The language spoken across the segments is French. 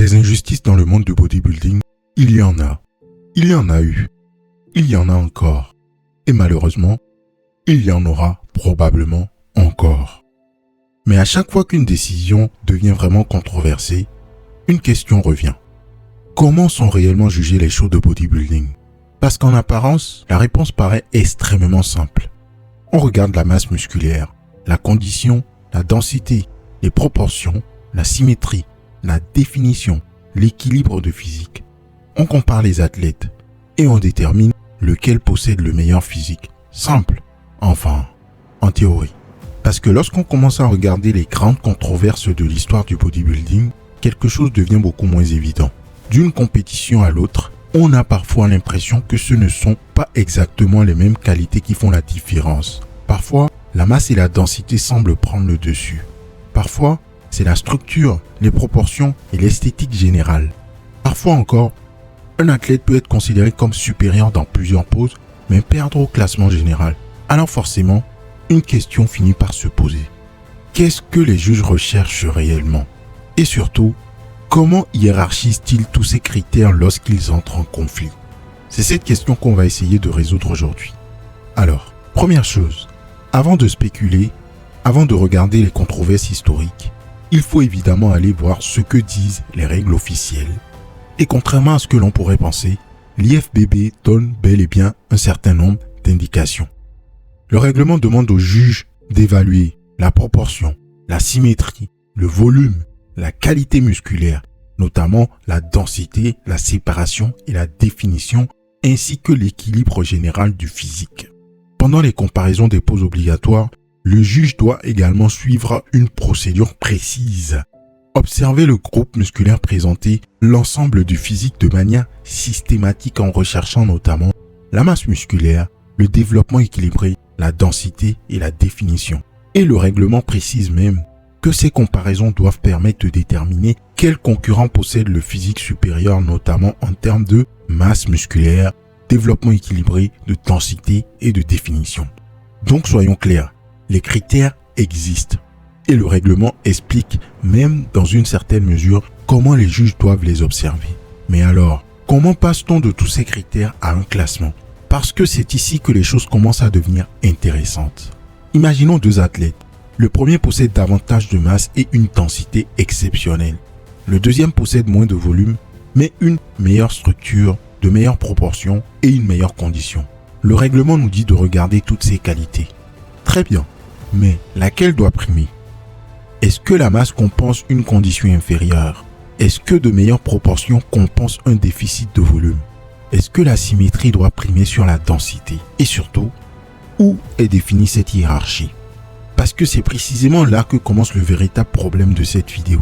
Des injustices dans le monde du bodybuilding, il y en a. Il y en a eu. Il y en a encore. Et malheureusement, il y en aura probablement encore. Mais à chaque fois qu'une décision devient vraiment controversée, une question revient. Comment sont réellement jugées les shows de bodybuilding? Parce qu'en apparence, la réponse paraît extrêmement simple. On regarde la masse musculaire, la condition, la densité, les proportions, la symétrie, la définition, l'équilibre de physique. On compare les athlètes et on détermine lequel possède le meilleur physique. Simple. Enfin, en théorie. Parce que lorsqu'on commence à regarder les grandes controverses de l'histoire du bodybuilding, quelque chose devient beaucoup moins évident. D'une compétition à l'autre, on a parfois l'impression que ce ne sont pas exactement les mêmes qualités qui font la différence. Parfois, la masse et la densité semblent prendre le dessus. Parfois, c'est la structure, les proportions et l'esthétique générale. Parfois encore, un athlète peut être considéré comme supérieur dans plusieurs poses, mais perdre au classement général. Alors forcément, une question finit par se poser. Qu'est-ce que les juges recherchent réellement? Et surtout, comment hiérarchisent-ils tous ces critères lorsqu'ils entrent en conflit? C'est cette question qu'on va essayer de résoudre aujourd'hui. Alors, première chose, avant de spéculer, avant de regarder les controverses historiques, il faut évidemment aller voir ce que disent les règles officielles. Et contrairement à ce que l'on pourrait penser, l'IFBB donne bel et bien un certain nombre d'indications. Le règlement demande aux juges d'évaluer la proportion, la symétrie, le volume, la qualité musculaire, notamment la densité, la séparation et la définition, ainsi que l'équilibre général du physique. Pendant les comparaisons des poses obligatoires, le juge doit également suivre une procédure précise. Observer le groupe musculaire présenter l'ensemble du physique de manière systématique en recherchant notamment la masse musculaire, le développement équilibré, la densité et la définition. Et le règlement précise même que ces comparaisons doivent permettre de déterminer quel concurrent possède le physique supérieur, notamment en termes de masse musculaire, développement équilibré, de densité et de définition. Donc soyons clairs, les critères existent et le règlement explique même dans une certaine mesure comment les juges doivent les observer. Mais alors, comment passe-t-on de tous ces critères à un classement? Parce que c'est ici que les choses commencent à devenir intéressantes. Imaginons deux athlètes. Le premier possède davantage de masse et une densité exceptionnelle. Le deuxième possède moins de volume, mais une meilleure structure, de meilleures proportions et une meilleure condition. Le règlement nous dit de regarder toutes ces qualités. Très bien, mais laquelle doit primer? Est-ce que la masse compense une condition inférieure? Est-ce que de meilleures proportions compensent un déficit de volume? Est-ce que la symétrie doit primer sur la densité? Et surtout, où est définie cette hiérarchie? Parce que c'est précisément là que commence le véritable problème de cette vidéo.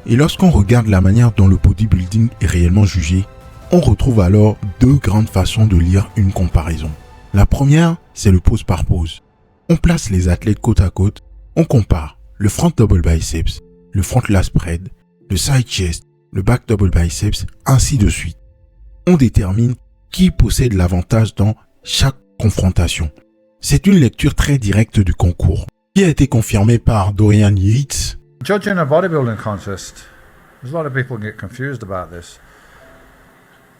Et lorsqu'on regarde la manière dont le bodybuilding est réellement jugé, on retrouve alors deux grandes façons de lire une comparaison. La première, c'est le pose par pose. On place les athlètes côte à côte, on compare le front double biceps, le front lat spread, le side chest, le back double biceps, ainsi de suite. On détermine qui possède l'avantage dans chaque confrontation. C'est une lecture très directe du concours, qui a été confirmée par Dorian Yates. Judging a bodybuilding contest, there's a lot of people get confused about this.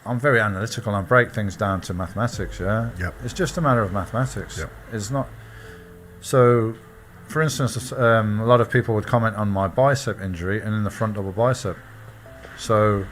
I'm very analytical and break things down to mathematics, yeah? Yep. It's just a matter of mathematics. Yep. It's not... So, for instance, a lot of people would comment on my bicep injury and in the front double bicep. So,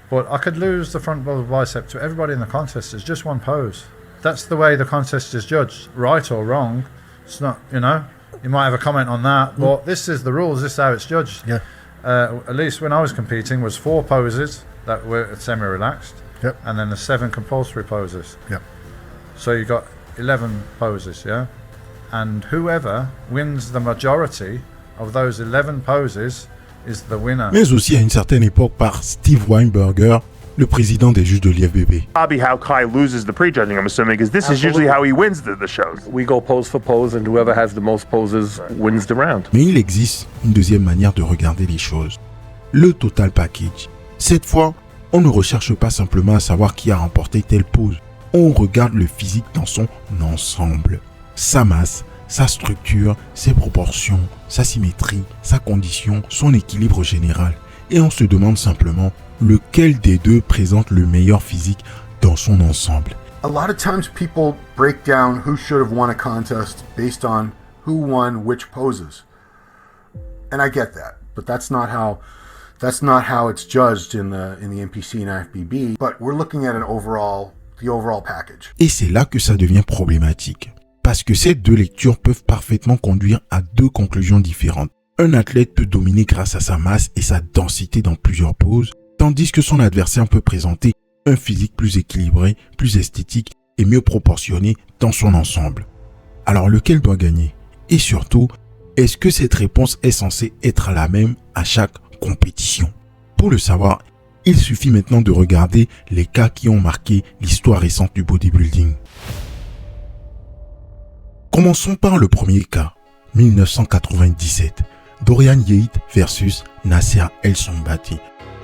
but I could lose the front double bicep to everybody in the contest. It's just one pose. That's the way the contest is judged, right or wrong. It's not, you know, you might have a comment on that, but this is the rules, this is how it's judged. Yeah. At least when I was competing was 4 poses that were semi-relaxed, Yep. and then the 7 compulsory poses. Yep. So you got 11 poses, yeah? And whoever wins the majority of those 11 poses is the winner. Mais aussi à une certaine époque par Steve Weinberger, le président des juges de l'IFBB. Probably how Kai loses the prejudging, I'm assuming, because this is usually how he wins the shows. We go pose for pose, and whoever has the most poses wins the round. Mais il existe une deuxième manière de regarder les choses. Le total package. Cette fois, on ne recherche pas simplement à savoir qui a remporté telle pose. On regarde le physique dans son ensemble. Sa masse, sa structure, ses proportions, sa symétrie, sa condition, son équilibre général. Et on se demande simplement lequel des deux présente le meilleur physique dans son ensemble. A lot of times people break down who should have won a contest based on who won which poses. And I get that, but that's not how it's judged in the NPC and IFBB, but we're looking at the overall package. Et c'est là que ça devient problématique. Parce que ces deux lectures peuvent parfaitement conduire à deux conclusions différentes. Un athlète peut dominer grâce à sa masse et sa densité dans plusieurs poses, tandis que son adversaire peut présenter un physique plus équilibré, plus esthétique et mieux proportionné dans son ensemble. Alors lequel doit gagner? Et surtout, est-ce que cette réponse est censée être la même à chaque compétition? Pour le savoir, il suffit maintenant de regarder les cas qui ont marqué l'histoire récente du bodybuilding. Commençons par le premier cas, 1997, Dorian Yates versus Nasser El Sonbaty.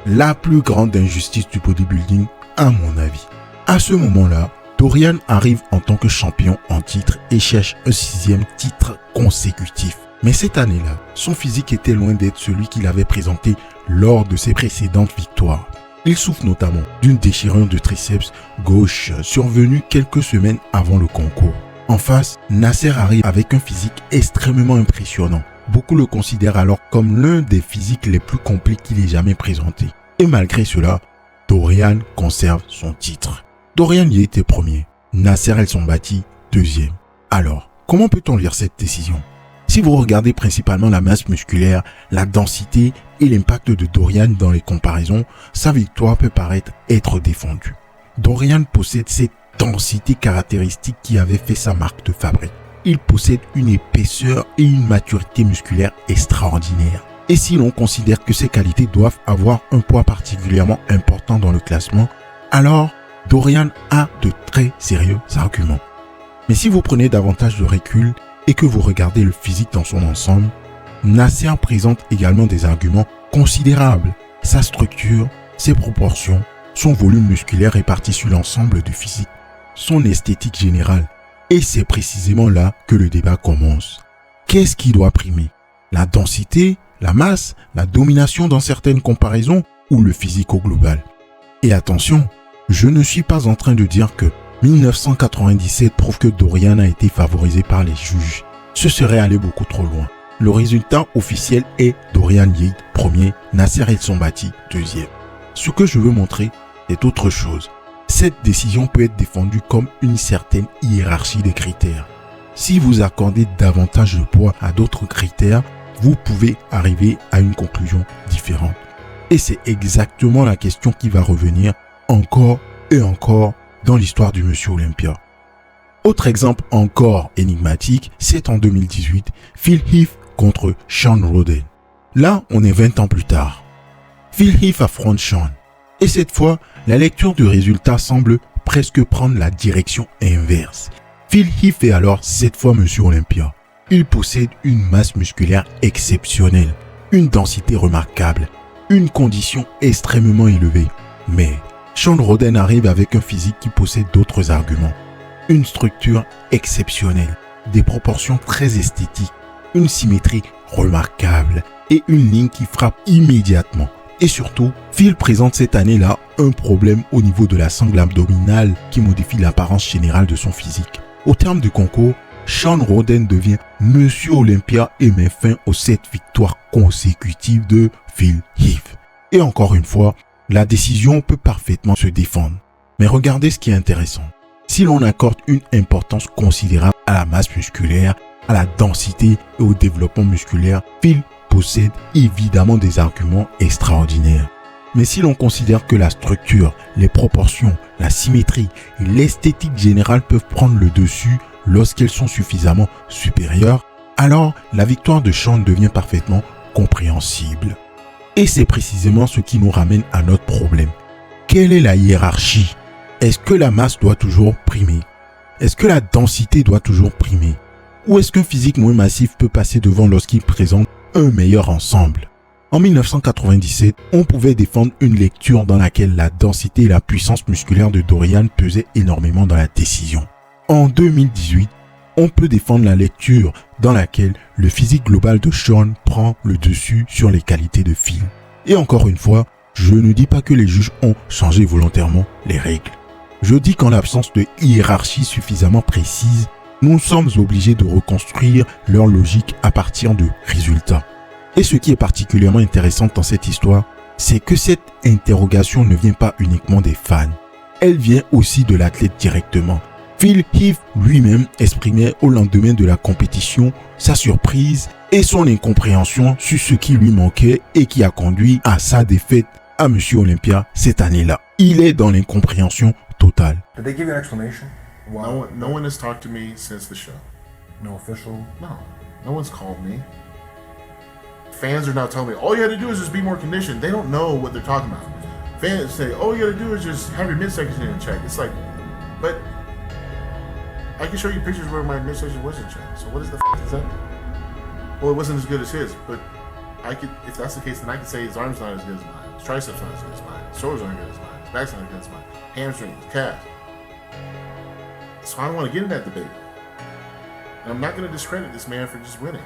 La plus grande injustice du bodybuilding à mon avis. À ce moment-là, Dorian arrive en tant que champion en titre et cherche un 6e titre consécutif. Mais cette année-là, son physique était loin d'être celui qu'il avait présenté lors de ses précédentes victoires. Il souffre notamment d'une déchirure de triceps gauche survenue quelques semaines avant le concours. En face, Nasser arrive avec un physique extrêmement impressionnant. Beaucoup le considèrent alors comme l'un des physiques les plus complets qu'il ait jamais présenté. Et malgré cela, Dorian conserve son titre. Dorian y était premier, Nasser El Sonbaty deuxième. Alors, comment peut-on lire cette décision? Si vous regardez principalement la masse musculaire, la densité et l'impact de Dorian dans les comparaisons, sa victoire peut paraître être défendue. Dorian possède cette densité caractéristique qui avait fait sa marque de fabrique. Il possède une épaisseur et une maturité musculaire extraordinaires. Et si l'on considère que ces qualités doivent avoir un poids particulièrement important dans le classement, alors Dorian a de très sérieux arguments. Mais si vous prenez davantage de recul et que vous regardez le physique dans son ensemble, Nasser présente également des arguments considérables. Sa structure, ses proportions, son volume musculaire réparti sur l'ensemble du physique, son esthétique générale. Et c'est précisément là que le débat commence. Qu'est-ce qui doit primer? La densité, la masse, la domination dans certaines comparaisons ou le physique au global? Et attention, je ne suis pas en train de dire que 1997 prouve que Dorian a été favorisé par les juges. Ce serait aller beaucoup trop loin. Le résultat officiel est Dorian Yates premier, Nasser El Sonbaty deuxième. Ce que je veux montrer est autre chose. Cette décision peut être défendue comme une certaine hiérarchie des critères. Si vous accordez davantage de poids à d'autres critères, vous pouvez arriver à une conclusion différente. Et c'est exactement la question qui va revenir encore et encore dans l'histoire du Monsieur Olympia. Autre exemple encore énigmatique, c'est en 2018, Phil Heath contre Shawn Rhoden. Là, on est 20 ans plus tard. Phil Heath affronte Shawn. Et cette fois, la lecture du résultat semble presque prendre la direction inverse. Phil Heath est alors cette fois Monsieur Olympia. Il possède une masse musculaire exceptionnelle, une densité remarquable, une condition extrêmement élevée. Mais Shawn Rhoden arrive avec un physique qui possède d'autres arguments. Une structure exceptionnelle, des proportions très esthétiques, une symétrie remarquable et une ligne qui frappe immédiatement. Et surtout, Phil présente cette année-là un problème au niveau de la sangle abdominale qui modifie l'apparence générale de son physique. Au terme du concours, Shawn Rhoden devient Monsieur Olympia et met fin aux 7 victoires consécutives de Phil Heath. Et encore une fois, la décision peut parfaitement se défendre. Mais regardez ce qui est intéressant. Si l'on accorde une importance considérable à la masse musculaire, à la densité et au développement musculaire, Phil possède évidemment des arguments extraordinaires. Mais si l'on considère que la structure, les proportions, la symétrie et l'esthétique générale peuvent prendre le dessus lorsqu'elles sont suffisamment supérieures, alors la victoire de Shawn devient parfaitement compréhensible. Et c'est précisément ce qui nous ramène à notre problème. Quelle est la hiérarchie? Est-ce que la masse doit toujours primer? Est-ce que la densité doit toujours primer? Ou est-ce qu'un physique moins massif peut passer devant lorsqu'il présente un meilleur ensemble? En 1997, on pouvait défendre une lecture dans laquelle la densité et la puissance musculaire de Dorian pesaient énormément dans la décision. En 2018, on peut défendre la lecture dans laquelle le physique global de Sean prend le dessus sur les qualités de Phil. Et encore une fois, je ne dis pas que les juges ont changé volontairement les règles. Je dis qu'en l'absence de hiérarchie suffisamment précise, nous sommes obligés de reconstruire leur logique à partir de résultats. Et ce qui est particulièrement intéressant dans cette histoire, c'est que cette interrogation ne vient pas uniquement des fans. Elle vient aussi de l'athlète directement. Phil Heath lui-même exprimait au lendemain de la compétition sa surprise et son incompréhension sur ce qui lui manquait et qui a conduit à sa défaite à Monsieur Olympia cette année-là. Il est dans l'incompréhension totale. Did they give you an explanation? No one has talked to me since the show. No official. No one's called me. Fans are now telling me, all you had to do is just be more conditioned. They don't know what they're talking about. Fans say, all you gotta do is just have your midsection in check. It's like, but I can show you pictures where my midsection was in check. So what is the is that? Well, it wasn't as good as his, but I could, if that's the case, then I could say his arm's not as good as mine. His triceps not as good as mine. His shoulders aren't good as mine. His back's not as good as mine. Hamstrings, calves. So I don't want to get in that debate. And I'm not going to discredit this man for just winning.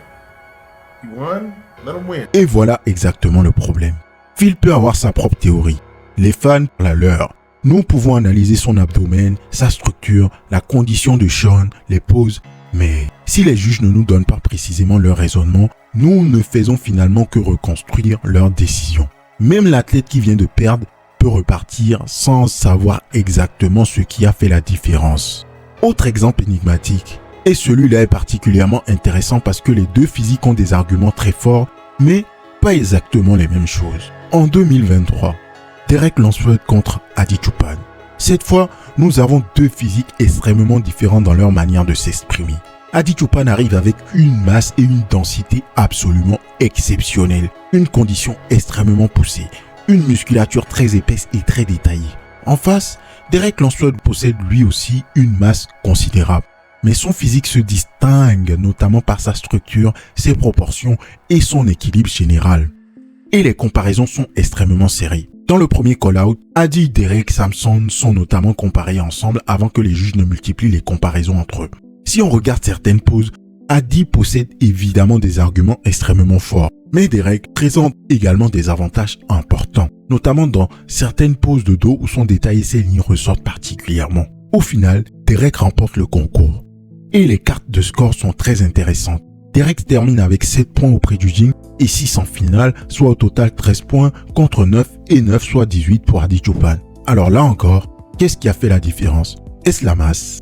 He won, let him win. Et voilà exactement le problème. Phil peut avoir sa propre théorie. Les fans la leur. Nous pouvons analyser son abdomen, sa structure, la condition de Sean, les poses. Mais si les juges ne nous donnent pas précisément leur raisonnement, nous ne faisons finalement que reconstruire leur décision. Même l'athlète qui vient de perdre peut repartir sans savoir exactement ce qui a fait la différence. Autre exemple énigmatique, et celui-là est particulièrement intéressant parce que les deux physiques ont des arguments très forts, mais pas exactement les mêmes choses. En 2023, Derek Lansford contre Adi Choopan. Cette fois, nous avons deux physiques extrêmement différents dans leur manière de s'exprimer. Adi Choopan arrive avec une masse et une densité absolument exceptionnelles, une condition extrêmement poussée, une musculature très épaisse et très détaillée. En face, Derek Lansford possède lui aussi une masse considérable. Mais son physique se distingue notamment par sa structure, ses proportions et son équilibre général. Et les comparaisons sont extrêmement serrées. Dans le premier call-out, Adi et Derek Samson sont notamment comparés ensemble avant que les juges ne multiplient les comparaisons entre eux. Si on regarde certaines poses, Adi possède évidemment des arguments extrêmement forts, mais Derek présente également des avantages importants, notamment dans certaines poses de dos où son détail et ses lignes ressortent particulièrement. Au final, Derek remporte le concours. Et les cartes de score sont très intéressantes. Derek termine avec 7 points auprès du Jing et 6 en finale, soit au total 13 points contre 9 et 9, soit 18 pour Adi Choopan. Alors là encore, qu'est-ce qui a fait la différence? Est-ce la masse?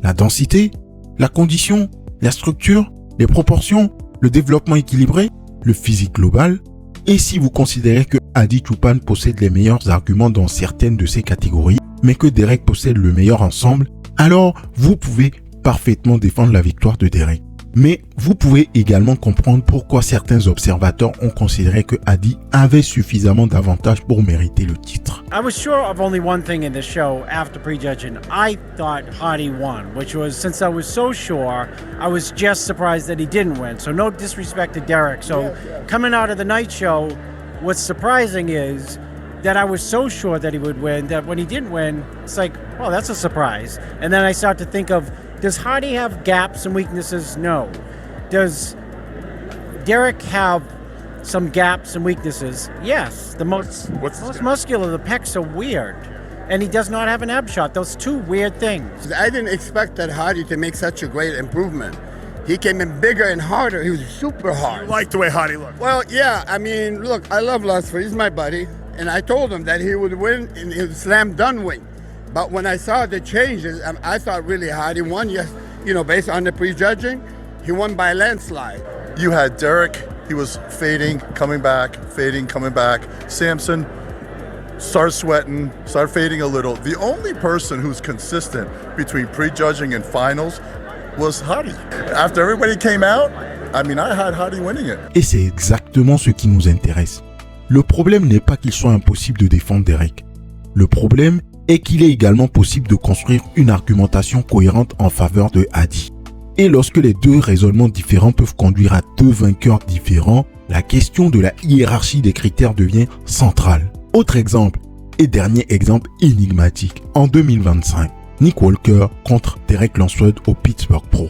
La densité? La condition? La structure? Les proportions? Le développement équilibré? Le physique global? Et si vous considérez que Adi Choopan possède les meilleurs arguments dans certaines de ces catégories, mais que Derek possède le meilleur ensemble, alors vous pouvez parfaitement défendre la victoire de Derek. Mais vous pouvez également comprendre pourquoi certains observateurs ont considéré que Adi avait suffisamment d'avantages pour mériter le titre. I was sure of only one thing in the show after prejudging. I thought Hardy won, which was, since I was so sure, I was just surprised that he didn't win. So no disrespect to Derek. So coming out of the night show, what's surprising is that I was so sure that he would win that when he didn't win, it's like, well, that's a surprise. And then I start to think of, does Hardy have gaps and weaknesses? No. Does Derek have some gaps and weaknesses? Yes. The most muscular, the pecs are weird. And he does not have an ab shot. Those two weird things. I didn't expect that Hardy to make such a great improvement. He came in bigger and harder. He was super hard. You like the way Hardy looked? Well, yeah. I mean, look, I love Lunsford. He's my buddy. And I told him that he would win and he would slam dunk win. But when I saw the changes, I thought really Hardy won. Yes, you know, based on the prejudging, he won by a landslide. You had Derek, he was fading, coming back, fading, coming back. Samson started sweating, started fading a little. The only person who's consistent between prejudging and finals was Hardy. After everybody came out, I mean, I had Hardy winning it. Et c'est exactement ce qui nous intéresse. Le problème n'est pas qu'il soit impossible de défendre Derek. Le problème est qu'il est également possible de construire une argumentation cohérente en faveur de Adi. Et lorsque les deux raisonnements différents peuvent conduire à deux vainqueurs différents, la question de la hiérarchie des critères devient centrale. Autre exemple, et dernier exemple énigmatique, en 2025, Nick Walker contre Derek Lansford au Pittsburgh Pro.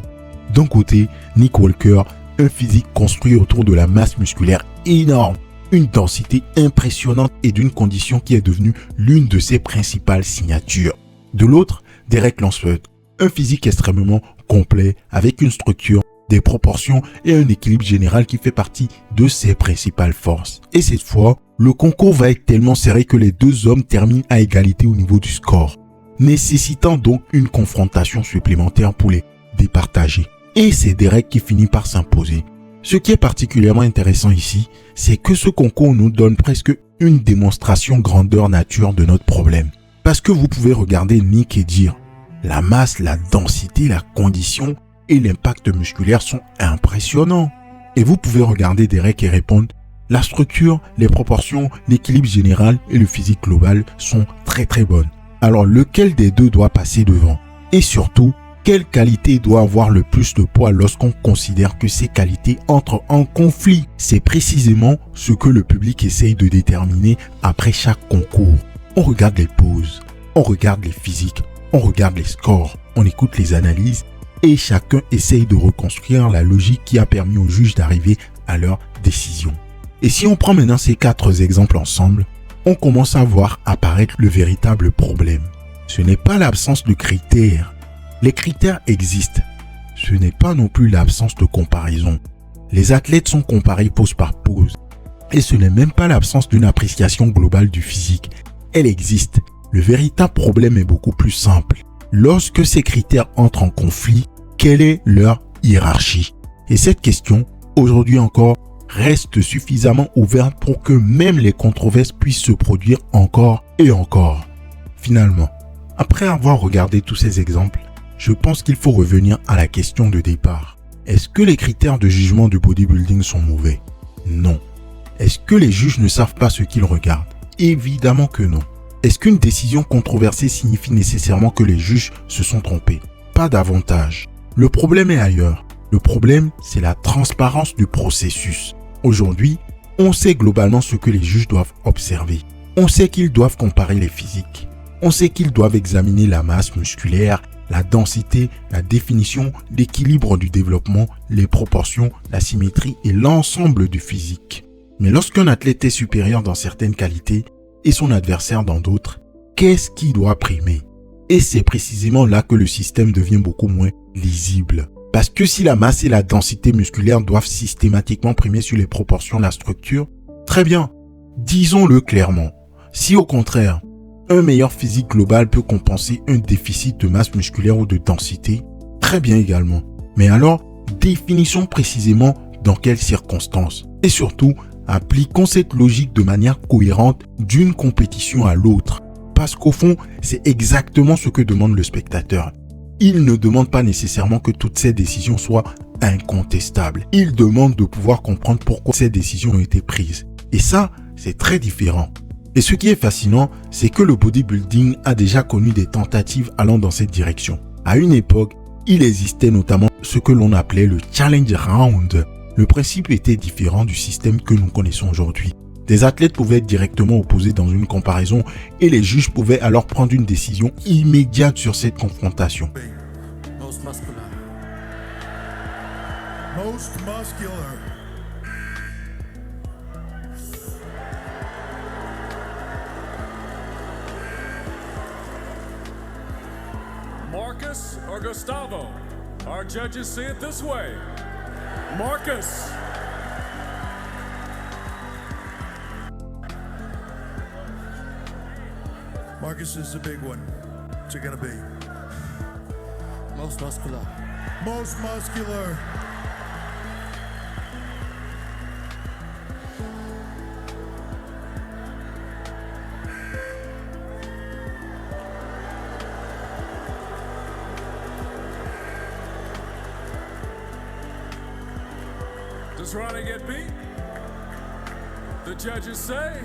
D'un côté, Nick Walker, un physique construit autour de la masse musculaire énorme, une densité impressionnante et d'une condition qui est devenue l'une de ses principales signatures. De l'autre, Derek Lansford, un physique extrêmement complet avec une structure, des proportions et un équilibre général qui fait partie de ses principales forces. Et cette fois, le concours va être tellement serré que les deux hommes terminent à égalité au niveau du score, nécessitant donc une confrontation supplémentaire pour les départager. Et c'est Derek qui finit par s'imposer. Ce qui est particulièrement intéressant ici, c'est que ce concours nous donne presque une démonstration grandeur nature de notre problème. Parce que vous pouvez regarder Nick et dire la masse, la densité, la condition et l'impact musculaire sont impressionnants. Et vous pouvez regarder Derek et répondre la structure, les proportions, l'équilibre général et le physique global sont très très bonnes. Alors lequel des deux doit passer devant? Et surtout, quelle qualité doit avoir le plus de poids lorsqu'on considère que ces qualités entrent en conflit? C'est précisément ce que le public essaye de déterminer après chaque concours. On regarde les poses, on regarde les physiques, on regarde les scores, on écoute les analyses et chacun essaye de reconstruire la logique qui a permis aux juges d'arriver à leur décision. Et si on prend maintenant ces 4 exemples ensemble, on commence à voir apparaître le véritable problème. Ce n'est pas l'absence de critères. Les critères existent. Ce n'est pas non plus l'absence de comparaison. Les athlètes sont comparés pose par pose. Et ce n'est même pas l'absence d'une appréciation globale du physique. Elle existe. Le véritable problème est beaucoup plus simple. Lorsque ces critères entrent en conflit, quelle est leur hiérarchie? Et cette question, aujourd'hui encore, reste suffisamment ouverte pour que même les controverses puissent se produire encore et encore. Finalement, après avoir regardé tous ces exemples, je pense qu'il faut revenir à la question de départ. Est-ce que les critères de jugement du bodybuilding sont mauvais? Non. Est-ce que les juges ne savent pas ce qu'ils regardent? Évidemment que non. Est-ce qu'une décision controversée signifie nécessairement que les juges se sont trompés? Pas davantage. Le problème est ailleurs. Le problème, c'est la transparence du processus. Aujourd'hui, on sait globalement ce que les juges doivent observer. On sait qu'ils doivent comparer les physiques. On sait qu'ils doivent examiner la masse musculaire, la densité, la définition, l'équilibre du développement, les proportions, la symétrie et l'ensemble du physique. Mais lorsqu'un athlète est supérieur dans certaines qualités et son adversaire dans d'autres, qu'est-ce qui doit primer? Et c'est précisément là que le système devient beaucoup moins lisible. Parce que si la masse et la densité musculaire doivent systématiquement primer sur les proportions de la structure, très bien, disons-le clairement. Si au contraire, un meilleur physique global peut compenser un déficit de masse musculaire ou de densité, très bien également. Mais alors, définissons précisément dans quelles circonstances. Et surtout, appliquons cette logique de manière cohérente d'une compétition à l'autre. Parce qu'au fond, c'est exactement ce que demande le spectateur. Il ne demande pas nécessairement que toutes ces décisions soient incontestables. Il demande de pouvoir comprendre pourquoi ces décisions ont été prises. Et ça, c'est très différent. Et ce qui est fascinant, c'est que le bodybuilding a déjà connu des tentatives allant dans cette direction. À une époque, il existait notamment ce que l'on appelait le challenge round. Le principe était différent du système que nous connaissons aujourd'hui. Des athlètes pouvaient être directement opposés dans une comparaison et les juges pouvaient alors prendre une décision immédiate sur cette confrontation. Most muscular. Marcus or Gustavo? Our judges see it this way. Marcus. Marcus is the big one. What's it gonna be? Most muscular. Most muscular. Does Ronnie get beat? The judges say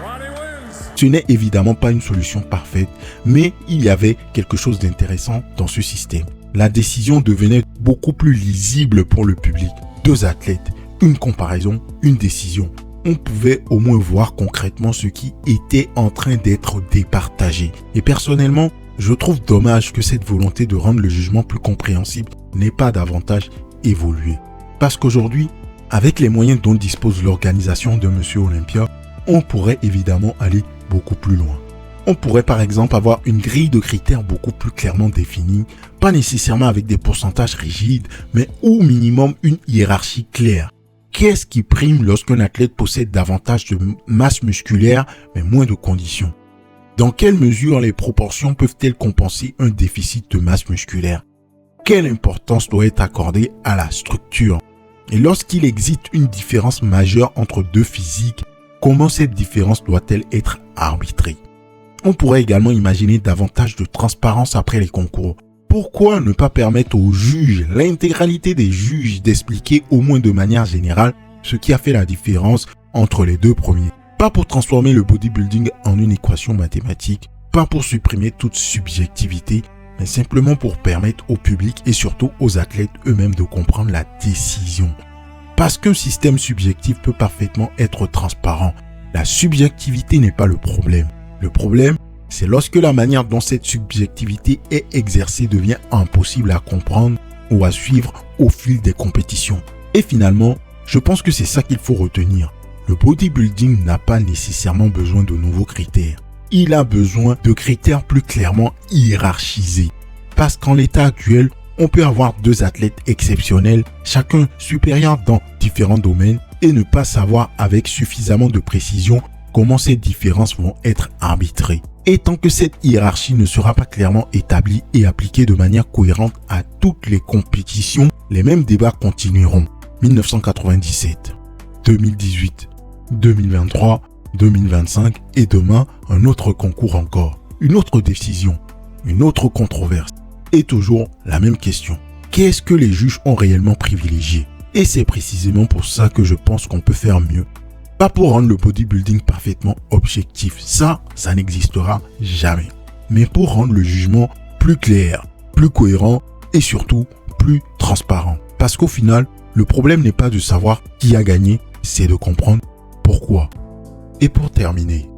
Ronnie wins. Ce n'est évidemment pas une solution parfaite, mais il y avait quelque chose d'intéressant dans ce système. La décision devenait beaucoup plus lisible pour le public. 2 athlètes, une comparaison, une décision. On pouvait au moins voir concrètement ce qui était en train d'être départagé. Et personnellement, Je trouve dommage que cette volonté de rendre le jugement plus compréhensible n'ait pas davantage évolué. Parce qu'aujourd'hui, avec les moyens dont dispose l'organisation de Monsieur Olympia, on pourrait évidemment aller beaucoup plus loin. On pourrait par exemple avoir une grille de critères beaucoup plus clairement définie, pas nécessairement avec des pourcentages rigides, mais au minimum une hiérarchie claire. Qu'est-ce qui prime lorsqu'un athlète possède davantage de masse musculaire mais moins de conditions? Dans quelle mesure les proportions peuvent-elles compenser un déficit de masse musculaire? Quelle importance doit être accordée à la structure? Et lorsqu'il existe une différence majeure entre deux physiques, comment cette différence doit-elle être arbitrée? On pourrait également imaginer davantage de transparence après les concours. Pourquoi ne pas permettre aux juges, l'intégralité des juges, d'expliquer au moins de manière générale ce qui a fait la différence entre les deux premiers? Pas pour transformer le bodybuilding en une équation mathématique, pas pour supprimer toute subjectivité, mais simplement pour permettre au public et surtout aux athlètes eux-mêmes de comprendre la décision. Parce qu'un système subjectif peut parfaitement être transparent, la subjectivité n'est pas le problème. Le problème, c'est lorsque la manière dont cette subjectivité est exercée devient impossible à comprendre ou à suivre au fil des compétitions. Et finalement, je pense que c'est ça qu'il faut retenir. Le bodybuilding n'a pas nécessairement besoin de nouveaux critères. Il a besoin de critères plus clairement hiérarchisés. Parce qu'en l'état actuel, on peut avoir deux athlètes exceptionnels, chacun supérieur dans différents domaines, et ne pas savoir avec suffisamment de précision comment ces différences vont être arbitrées. Et tant que cette hiérarchie ne sera pas clairement établie et appliquée de manière cohérente à toutes les compétitions, les mêmes débats continueront. 1997, 2018, 2023, 2025 et demain, un autre concours encore, une autre décision, une autre controverse. Et toujours la même question. Qu'est-ce que les juges ont réellement privilégié? Et c'est précisément pour ça que je pense qu'on peut faire mieux. Pas pour rendre le bodybuilding parfaitement objectif, ça n'existera jamais. Mais pour rendre le jugement plus clair, plus cohérent et surtout plus transparent. Parce qu'au final, le problème n'est pas de savoir qui a gagné, c'est de comprendre pourquoi. Et pour terminer,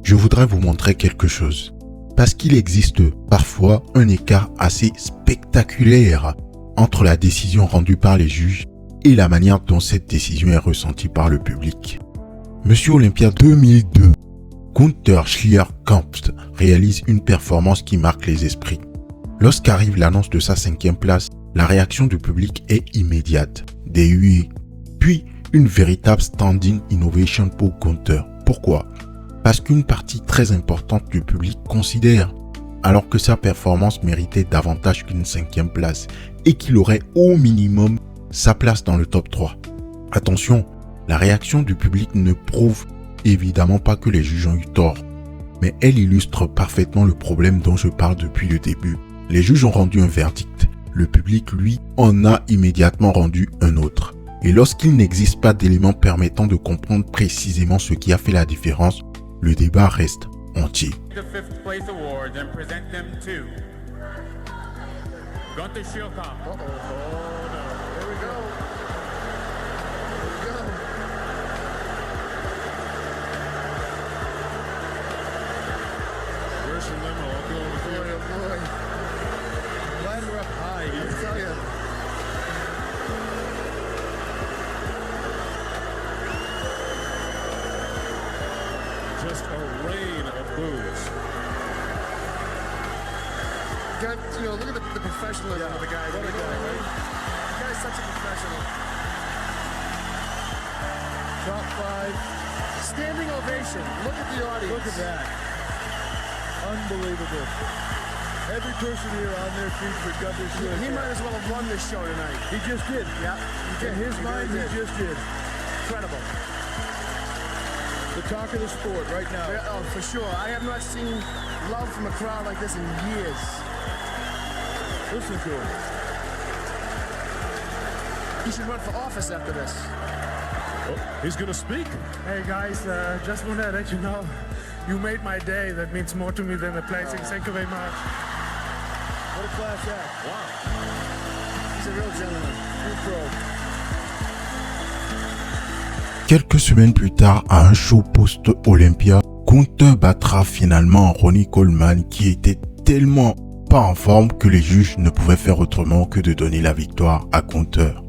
je voudrais vous montrer quelque chose. Parce qu'il existe parfois un écart assez spectaculaire entre la décision rendue par les juges et la manière dont cette décision est ressentie par le public. Monsieur Olympia 2002, Gunther Schlier-Kampf réalise une performance qui marque les esprits. Lorsqu'arrive l'annonce de sa 5e place, la réaction du public est immédiate, des huées, puis une véritable standing innovation pour Gunther. Pourquoi? Parce qu'une partie très importante du public considère, alors que sa performance méritait davantage qu'une 5e place et qu'il aurait au minimum sa place dans le top 3. Attention, la réaction du public ne prouve évidemment pas que les juges ont eu tort, mais elle illustre parfaitement le problème dont je parle depuis le début. Les juges ont rendu un verdict, le public, lui, en a immédiatement rendu un autre. Et lorsqu'il n'existe pas d'éléments permettant de comprendre précisément ce qui a fait la différence, le débat reste entier. The 5th place award, then present them to Gunther Schlier-Kampf. Here we go. Where's the limo? I'll go over here. Boy. Glad we're up high. I tell you. Just a rain of boos. God, look at the professionalism of the guy. What a guy, right? The guy's such a professional. Top 5. Standing ovation. Look at the audience. Look at that. Unbelievable. Every person here on their feet for Gunther Schlier. He might as well have won this show tonight. He just did. Yeah. In his mind, he just did. Incredible. The talk of the sport right now. Oh, for sure. I have not seen love from a crowd like this in years. Listen to him. He should run for office after this. Oh, he's going to speak. Hey guys, just want to let you know, you made my day. That means more to me than the placing. Thank you very much. What a class act. Wow. He's a real gentleman. True pro. Quelques semaines plus tard, à un show post-Olympia, Gunther battra finalement Ronnie Coleman qui était tellement pas en forme que les juges ne pouvaient faire autrement que de donner la victoire à Gunther.